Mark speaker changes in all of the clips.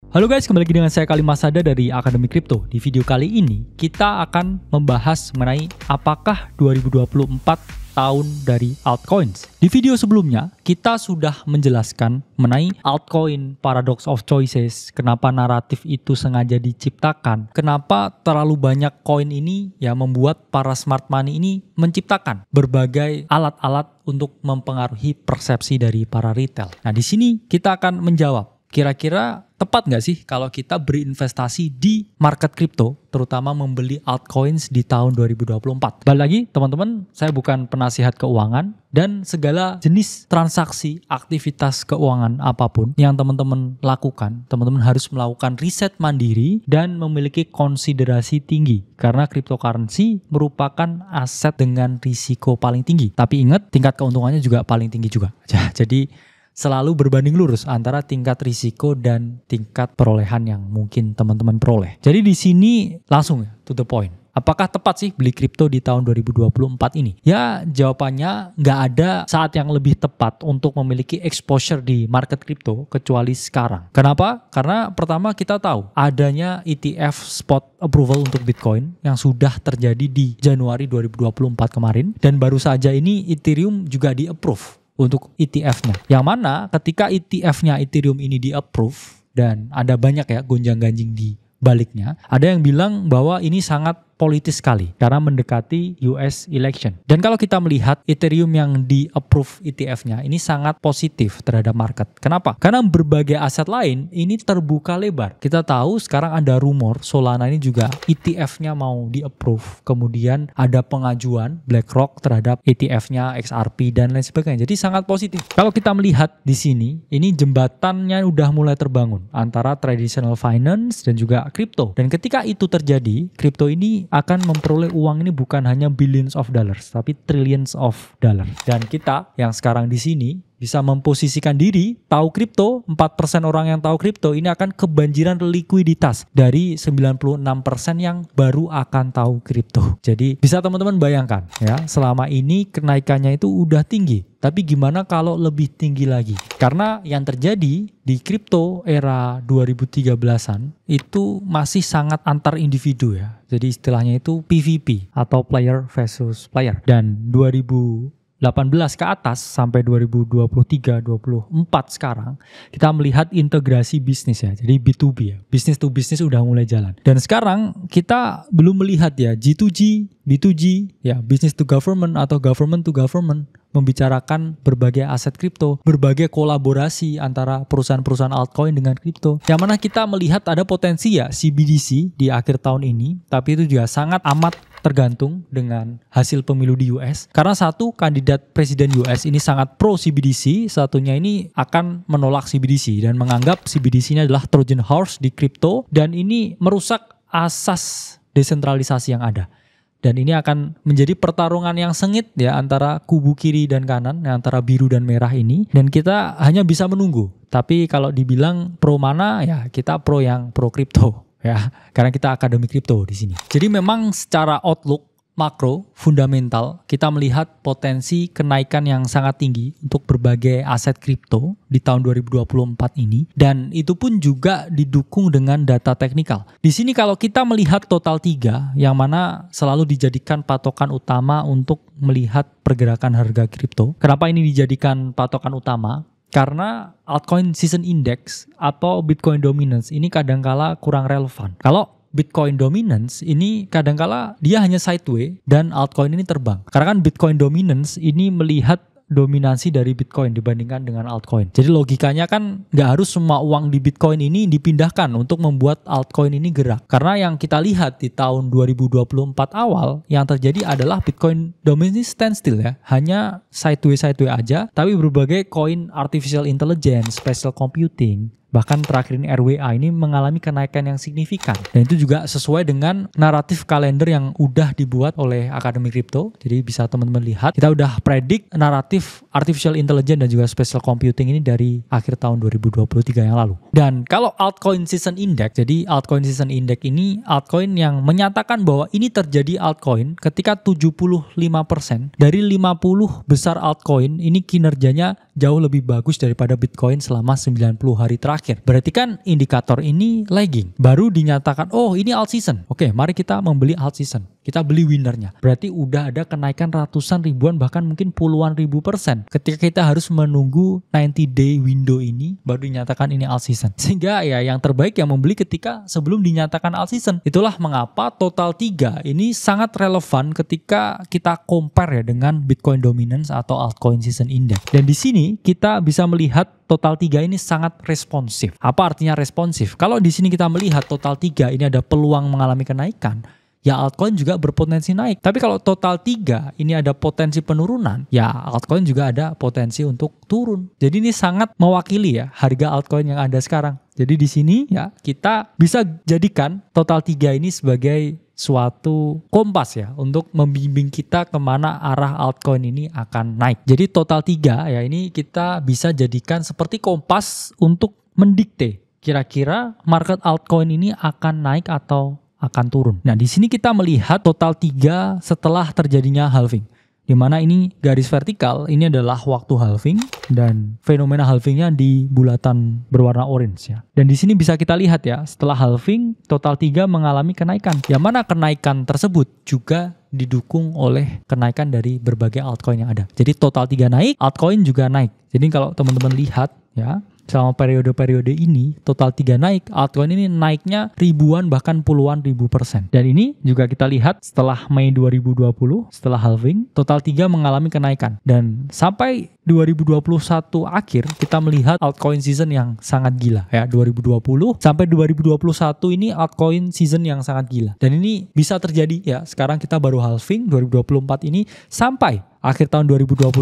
Speaker 1: Halo guys, kembali lagi dengan saya Khalil Masada dari Akademi Kripto. Di video kali ini kita akan membahas mengenai apakah 2024 tahun dari altcoins. Di video sebelumnya kita sudah menjelaskan mengenai altcoin paradox of choices, kenapa naratif itu sengaja diciptakan, kenapa terlalu banyak koin ini ya membuat para smart money ini menciptakan berbagai alat-alat untuk mempengaruhi persepsi dari para retail. Nah, di sini kita akan menjawab kira-kira tepat nggak sih kalau kita berinvestasi di market kripto, terutama membeli altcoins di tahun 2024. Balik lagi teman-teman, saya bukan penasihat keuangan dan segala jenis transaksi, aktivitas keuangan apapun yang teman-teman lakukan, teman-teman harus melakukan riset mandiri dan memiliki konsiderasi tinggi. Karena cryptocurrency merupakan aset dengan risiko paling tinggi. Tapi ingat, tingkat keuntungannya juga paling tinggi juga. Jadi selalu berbanding lurus antara tingkat risiko dan tingkat perolehan yang mungkin teman-teman peroleh. Jadi di sini langsung to the point. Apakah tepat sih beli kripto di tahun 2024 ini? Ya, jawabannya nggak ada saat yang lebih tepat untuk memiliki exposure di market kripto kecuali sekarang. Kenapa? Karena pertama kita tahu adanya ETF spot approval untuk Bitcoin yang sudah terjadi di Januari 2024 kemarin, dan baru saja ini Ethereum juga di-approve untuk ETF-nya. Yang mana ketika ETF-nya Ethereum ini di-approve dan ada banyak ya gonjang-ganjing di baliknya, ada yang bilang bahwa ini sangat politis sekali karena mendekati US election. Dan kalau kita melihat Ethereum yang di-approve ETF-nya ini sangat positif terhadap market. Kenapa? Karena berbagai aset lain ini terbuka lebar. Kita tahu sekarang ada rumor Solana ini juga ETF-nya mau di-approve. Kemudian ada pengajuan BlackRock terhadap ETF-nya XRP dan lain sebagainya. Jadi sangat positif. Kalau kita melihat di sini, ini jembatannya udah mulai terbangun antara traditional finance dan juga kripto. Dan ketika itu terjadi, kripto ini akan memperoleh uang ini bukan hanya billions of dollars, tapi trillions of dollars. Dan kita yang sekarang di sini bisa memposisikan diri, tahu kripto, 4% orang yang tahu kripto ini akan kebanjiran likuiditas dari 96% yang baru akan tahu kripto. Jadi bisa teman-teman bayangkan ya, selama ini kenaikannya itu udah tinggi. Tapi gimana kalau lebih tinggi lagi? Karena yang terjadi di kripto era 2013-an itu masih sangat antar individu ya. Jadi istilahnya itu PVP atau player versus player. Dan 2018 ke atas sampai 2023-24 sekarang kita melihat integrasi bisnis ya. Jadi B2B ya. Business to business udah mulai jalan. Dan sekarang kita belum melihat ya G2G, B2G ya, business to government atau government to government membicarakan berbagai aset kripto, berbagai kolaborasi antara perusahaan-perusahaan altcoin dengan kripto. Yang mana kita melihat ada potensi ya CBDC di akhir tahun ini, tapi itu juga sangat amat tergantung dengan hasil pemilu di US. Karena satu kandidat presiden US ini sangat pro CBDC, satunya ini akan menolak CBDC dan menganggap CBDC-nya adalah Trojan horse di kripto dan ini merusak asas desentralisasi yang ada. Dan ini akan menjadi pertarungan yang sengit ya antara kubu kiri dan kanan, antara biru dan merah ini. Dan kita hanya bisa menunggu. Tapi kalau dibilang pro mana ya kita pro yang pro kripto ya. Karena kita akademi kripto di sini. Jadi memang secara outlook makro, fundamental, kita melihat potensi kenaikan yang sangat tinggi untuk berbagai aset kripto di tahun 2024 ini. Dan itu pun juga didukung dengan data teknikal. Di sini kalau kita melihat total 3, yang mana selalu dijadikan patokan utama untuk melihat pergerakan harga kripto. Kenapa ini dijadikan patokan utama? Karena altcoin season index atau Bitcoin dominance ini kadangkala kurang relevan. Kalau Bitcoin dominance ini kadangkala dia hanya sideways dan altcoin ini terbang. Karena kan Bitcoin dominance ini melihat dominasi dari Bitcoin dibandingkan dengan altcoin. Jadi logikanya kan nggak harus semua uang di Bitcoin ini dipindahkan untuk membuat altcoin ini gerak. Karena yang kita lihat di tahun 2024 awal yang terjadi adalah Bitcoin dominance standstill ya. Hanya sideways aja, tapi berbagai koin artificial intelligence, spatial computing, bahkan terakhir ini RWA ini mengalami kenaikan yang signifikan. Dan itu juga sesuai dengan naratif kalender yang udah dibuat oleh Akademi Kripto. Jadi bisa teman-teman lihat, kita udah predik naratif artificial intelligence dan juga spatial computing ini dari akhir tahun 2023 yang lalu. Dan kalau altcoin season index, jadi altcoin season index ini altcoin yang menyatakan bahwa ini terjadi altcoin ketika 75% dari 50 besar altcoin ini kinerjanya jauh lebih bagus daripada Bitcoin selama 90 hari terakhir. Berarti kan indikator ini lagging. Baru dinyatakan, oh ini alt season. Oke, mari kita membeli alt season. Kita beli winnernya. Berarti udah ada kenaikan ratusan ribuan bahkan mungkin puluhan ribu %. Ketika kita harus menunggu 90-day window ini baru dinyatakan ini alt season. Sehingga ya yang terbaik yang membeli ketika sebelum dinyatakan alt season. Itulah mengapa total 3 ini sangat relevan ketika kita compare ya dengan Bitcoin Dominance atau Altcoin Season Index. Dan di sini kita bisa melihat total 3 ini sangat responsif. Apa artinya responsif? Kalau di sini kita melihat total 3 ini ada peluang mengalami kenaikan, ya altcoin juga berpotensi naik. Tapi kalau total 3 ini ada potensi penurunan, ya altcoin juga ada potensi untuk turun. Jadi ini sangat mewakili ya harga altcoin yang ada sekarang. Jadi di sini ya kita bisa jadikan total 3 ini sebagai suatu kompas ya untuk membimbing kita kemana arah altcoin ini akan naik. Jadi total 3 ya ini kita bisa jadikan seperti kompas untuk mendikte kira-kira market altcoin ini akan naik atau akan turun. Nah, di sini kita melihat total 3 setelah terjadinya halving. Di mana ini garis vertikal, ini adalah waktu halving dan fenomena halvingnya di bulatan berwarna orange ya. Dan di sini bisa kita lihat ya, setelah halving total 3 mengalami kenaikan. Yang mana kenaikan tersebut juga didukung oleh kenaikan dari berbagai altcoin yang ada. Jadi total 3 naik, altcoin juga naik. Jadi kalau teman-teman lihat ya, selama periode-periode ini total 3 naik, altcoin ini naiknya ribuan bahkan puluhan ribu %. Dan ini juga kita lihat setelah Mei 2020, setelah halving, total 3 mengalami kenaikan. Dan sampai 2021 akhir kita melihat altcoin season yang sangat gila ya. 2020 sampai 2021 ini altcoin season yang sangat gila. Dan ini bisa terjadi ya. Sekarang kita baru halving 2024 ini sampai akhir tahun 2025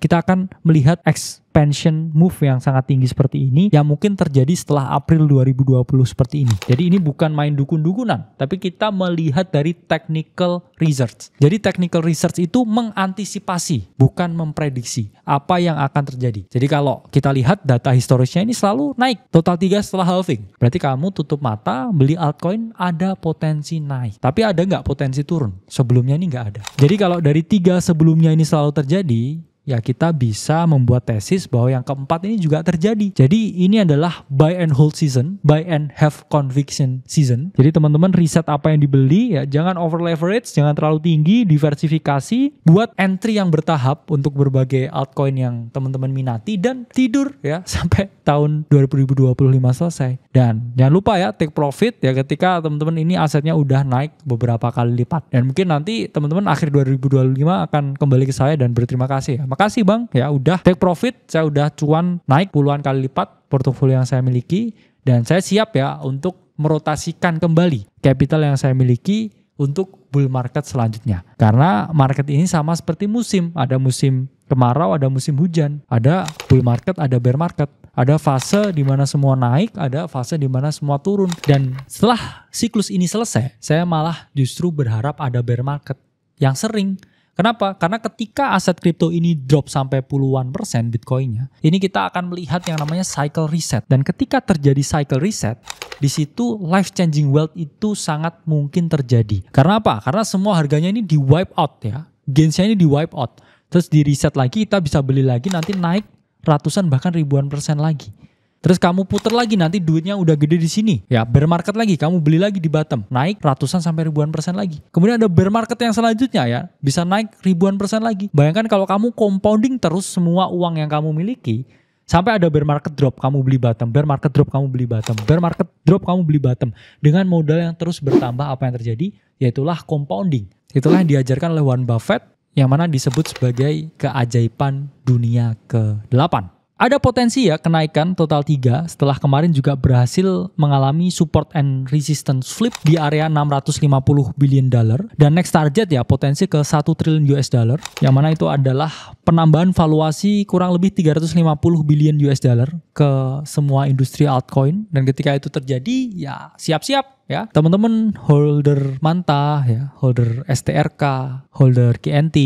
Speaker 1: kita akan melihat expansion move yang sangat tinggi seperti ini yang mungkin terjadi setelah April 2020 seperti ini. Jadi ini bukan main dukun-dukunan, tapi kita melihat dari technical research. Jadi technical research itu mengantisipasi, bukan memprediksi apa yang akan terjadi. Jadi kalau kita lihat data historisnya ini selalu naik. Total 3 setelah halving. Berarti kamu tutup mata, beli altcoin ada potensi naik. Tapi ada nggak potensi turun? Sebelumnya ini nggak ada. Jadi kalau dari 3 sebelumnya ini selalu terjadi, ya kita bisa membuat tesis bahwa yang keempat ini juga terjadi. Jadi ini adalah buy and hold season, buy and have conviction season. Jadi teman-teman riset apa yang dibeli ya, jangan over leverage, jangan terlalu tinggi, diversifikasi, buat entry yang bertahap untuk berbagai altcoin yang teman-teman minati dan tidur ya sampai tahun 2025 selesai. Dan jangan lupa ya take profit ya ketika teman-teman ini asetnya udah naik beberapa kali lipat. Dan mungkin nanti teman-teman akhir 2025 akan kembali ke saya dan berterima kasih ya. Makasih bang ya udah take profit, saya udah cuan naik puluhan kali lipat portofolio yang saya miliki dan saya siap ya untuk merotasikan kembali capital yang saya miliki untuk bull market selanjutnya. Karena market ini sama seperti musim, ada musim kemarau, ada musim hujan, ada bull market, ada bear market. Ada fase di mana semua naik, ada fase di mana semua turun. Dan setelah siklus ini selesai, saya malah justru berharap ada bear market yang sering. Kenapa? Karena ketika aset kripto ini drop sampai puluhan % Bitcoinnya, ini kita akan melihat yang namanya cycle reset. Dan ketika terjadi cycle reset, di situ life changing wealth itu sangat mungkin terjadi. Karena apa? Karena semua harganya ini di wipe out ya. Gainsnya ini di wipe out. Terus di reset lagi, kita bisa beli lagi, nanti naik ratusan bahkan ribuan % lagi. Terus kamu puter lagi, nanti duitnya udah gede di sini. Ya bear market lagi, kamu beli lagi di bottom, naik ratusan sampai ribuan % lagi. Kemudian ada bear market yang selanjutnya ya, bisa naik ribuan % lagi. Bayangkan kalau kamu compounding terus semua uang yang kamu miliki, sampai ada bear market drop, kamu beli bottom, bear market drop, kamu beli bottom, bear market drop, kamu beli bottom. Dengan modal yang terus bertambah, apa yang terjadi? Yaitulah compounding. Itulah yang diajarkan oleh Warren Buffett, yang mana disebut sebagai keajaiban dunia ke-8. Ada potensi ya kenaikan total 3 setelah kemarin juga berhasil mengalami support and resistance flip di area 650 billion dollar dan next target ya potensi ke 1 triliun US dollar yang mana itu adalah penambahan valuasi kurang lebih 350 billion US dollar ke semua industri altcoin dan ketika itu terjadi ya siap-siap ya teman-teman holder Manta ya, holder STRK, holder KNT,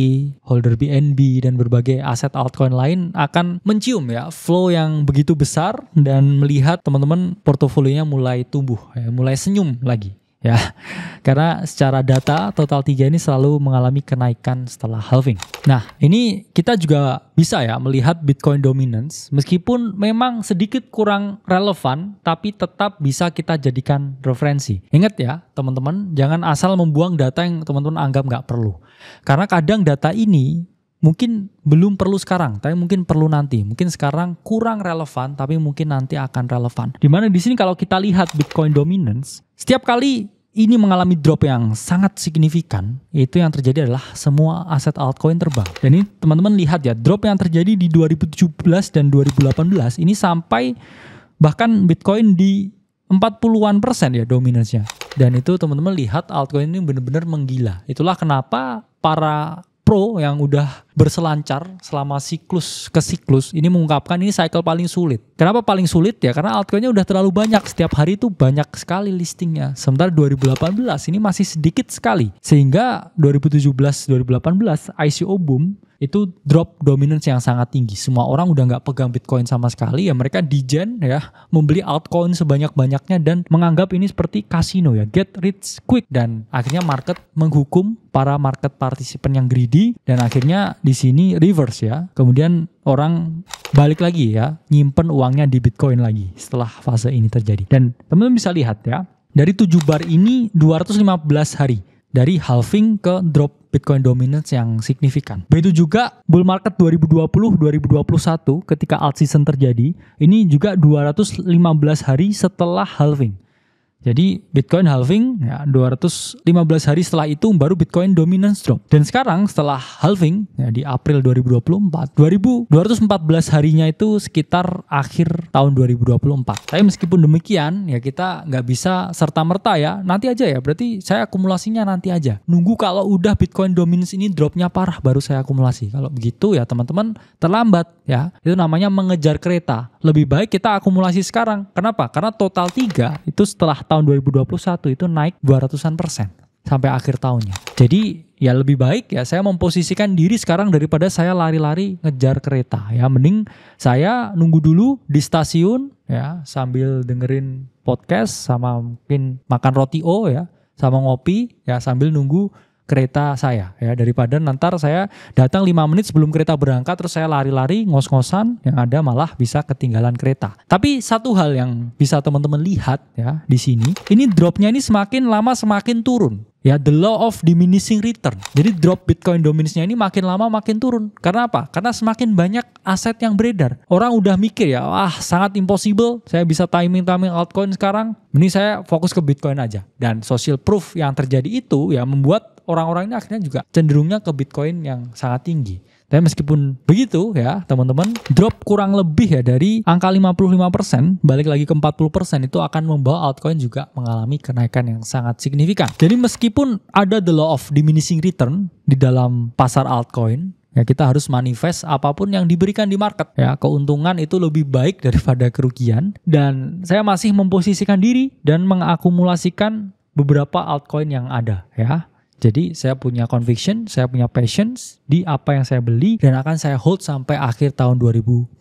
Speaker 1: holder BNB dan berbagai aset altcoin lain akan mencium ya flow yang begitu besar dan melihat teman-teman portofolionya mulai tumbuh ya, mulai senyum lagi ya. Karena secara data total 3 ini selalu mengalami kenaikan setelah halving. Nah, ini kita juga bisa ya melihat Bitcoin dominance meskipun memang sedikit kurang relevan tapi tetap bisa kita jadikan referensi. Ingat ya teman-teman, jangan asal membuang data yang teman-teman anggap nggak perlu. Karena kadang data ini mungkin belum perlu sekarang, tapi mungkin perlu nanti. Mungkin sekarang kurang relevan, tapi mungkin nanti akan relevan. Dimana di sini kalau kita lihat Bitcoin dominance, setiap kali ini mengalami drop yang sangat signifikan, itu yang terjadi adalah semua aset altcoin terbang. Dan ini teman-teman lihat ya, drop yang terjadi di 2017 dan 2018 ini sampai bahkan Bitcoin di 40-an% ya dominasinya. Dan itu teman-teman lihat altcoin ini benar-benar menggila. Itulah kenapa para pro yang udah berselancar selama siklus ke siklus ini mengungkapkan ini cycle paling sulit. Kenapa paling sulit ya? Karena altcoinnya udah terlalu banyak. Setiap hari itu banyak sekali listingnya. Sementara 2018 ini masih sedikit sekali. Sehingga 2017-2018 ICO boom itu drop dominance yang sangat tinggi. Semua orang udah nggak pegang Bitcoin sama sekali. Ya mereka degen ya membeli altcoin sebanyak-banyaknya dan menganggap ini seperti kasino ya, get rich quick. Dan akhirnya market menghukum para market participant yang greedy dan akhirnya di sini reverse ya. Kemudian orang balik lagi ya, nyimpen uangnya di Bitcoin lagi setelah fase ini terjadi. Dan teman-teman bisa lihat ya, dari 7 bar ini 215 hari dari halving ke drop Bitcoin dominance yang signifikan. Begitu juga bull market 2020-2021 ketika alt season terjadi, ini juga 215 hari setelah halving. Jadi Bitcoin halving ya 215 hari setelah itu baru Bitcoin dominance drop. Dan sekarang setelah halving ya di April 2024, 214 harinya itu sekitar akhir tahun 2024. Tapi meskipun demikian ya kita nggak bisa serta-merta ya nanti aja ya, berarti saya akumulasinya nanti aja. Nunggu kalau udah Bitcoin dominance ini dropnya parah baru saya akumulasi. Kalau begitu ya teman-teman terlambat ya. Itu namanya mengejar kereta. Lebih baik kita akumulasi sekarang. Kenapa? Karena total 3 itu setelah tahun 2021 itu naik 200% sampai akhir tahunnya. Jadi ya lebih baik ya saya memposisikan diri sekarang daripada saya lari-lari ngejar kereta ya. Mending saya nunggu dulu di stasiun ya sambil dengerin podcast sama mungkin makan roti ya sama ngopi ya sambil nunggu kereta saya ya, daripada nanti saya datang 5 menit sebelum kereta berangkat terus saya lari-lari ngos-ngosan yang ada malah bisa ketinggalan kereta. Tapi satu hal yang bisa teman-teman lihat ya di sini, ini dropnya ini semakin lama semakin turun. Ya, the law of diminishing return. Jadi drop Bitcoin dominance-nya ini makin lama makin turun. Karena apa? Karena semakin banyak aset yang beredar. Orang udah mikir ya, wah sangat impossible. Saya bisa timing altcoin sekarang. Ini saya fokus ke Bitcoin aja. Dan social proof yang terjadi itu ya membuat orang-orang ini akhirnya juga cenderungnya ke Bitcoin yang sangat tinggi. Tapi meskipun begitu ya teman-teman, drop kurang lebih ya dari angka 55%, balik lagi ke 40% itu akan membawa altcoin juga mengalami kenaikan yang sangat signifikan. Jadi meskipun ada the law of diminishing return di dalam pasar altcoin, ya kita harus manifest apapun yang diberikan di market. Ya, keuntungan itu lebih baik daripada kerugian. Dan saya masih memposisikan diri dan mengakumulasikan beberapa altcoin yang ada ya. Jadi saya punya conviction, saya punya patience di apa yang saya beli dan akan saya hold sampai akhir tahun 2025.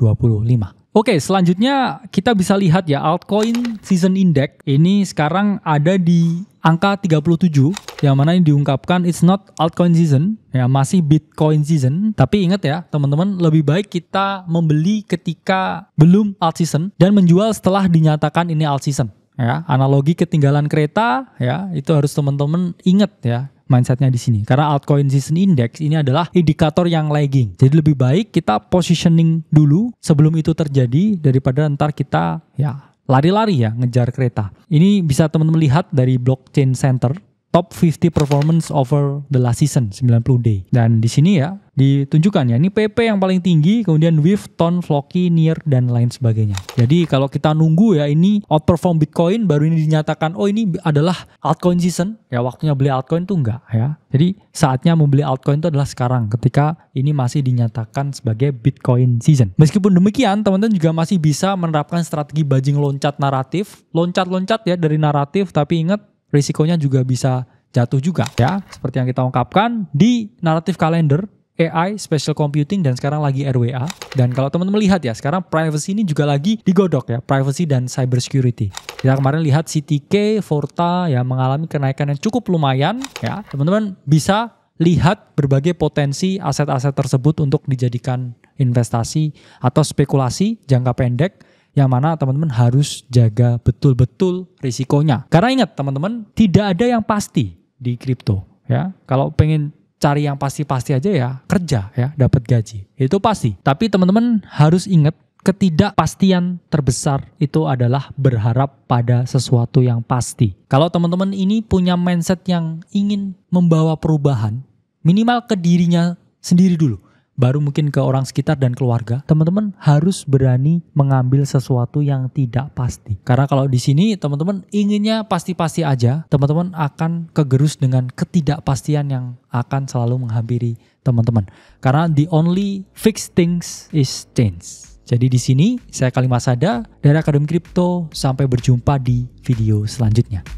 Speaker 1: Oke, selanjutnya kita bisa lihat ya altcoin season index ini sekarang ada di angka 37 yang mana ini diungkapkan it's not altcoin season ya, masih Bitcoin season. Tapi ingat ya teman-teman, lebih baik kita membeli ketika belum alt season dan menjual setelah dinyatakan ini alt season. Ya, analogi ketinggalan kereta ya, itu harus teman-teman ingat ya mindsetnya di sini. Karena altcoin season index ini adalah indikator yang lagging. Jadi lebih baik kita positioning dulu sebelum itu terjadi daripada ntar kita ya lari-lari ya ngejar kereta. Ini bisa teman-teman lihat dari Blockchain Center top 50 performance over the last season 90 day. Dan di sini ya ditunjukkan ya ini PP yang paling tinggi, kemudian WIF, TON, Floki, NIR dan lain sebagainya. Jadi kalau kita nunggu ya ini outperform Bitcoin baru ini dinyatakan oh ini adalah altcoin season, ya waktunya beli altcoin tuh enggak ya. Jadi saatnya membeli altcoin itu adalah sekarang ketika ini masih dinyatakan sebagai Bitcoin season. Meskipun demikian teman-teman juga masih bisa menerapkan strategi bajing loncat naratif, loncat-loncat ya dari naratif, tapi ingat risikonya juga bisa jatuh juga ya. Seperti yang kita ungkapkan di naratif kalender AI, spatial computing, dan sekarang lagi RWA. Dan kalau teman-teman lihat ya, sekarang privacy ini juga lagi digodok ya, privacy dan cyber security. Kita kemarin lihat CTK, Forta ya mengalami kenaikan yang cukup lumayan ya. Teman-teman bisa lihat berbagai potensi aset-aset tersebut untuk dijadikan investasi atau spekulasi jangka pendek, yang mana teman-teman harus jaga betul-betul risikonya. Karena ingat teman-teman, tidak ada yang pasti di kripto ya. Kalau pengen cari yang pasti-pasti aja ya kerja ya, dapat gaji. Itu pasti. Tapi teman-teman harus ingat, ketidakpastian terbesar itu adalah berharap pada sesuatu yang pasti. Kalau teman-teman ini punya mindset yang ingin membawa perubahan, minimal ke dirinya sendiri dulu, baru mungkin ke orang sekitar dan keluarga, teman-teman harus berani mengambil sesuatu yang tidak pasti. Karena kalau di sini teman-teman inginnya pasti-pasti aja, teman-teman akan kegerus dengan ketidakpastian yang akan selalu menghampiri teman-teman. Karena the only fixed things is change. Jadi di sini saya Kali Masada dari Akademi Kripto, sampai berjumpa di video selanjutnya.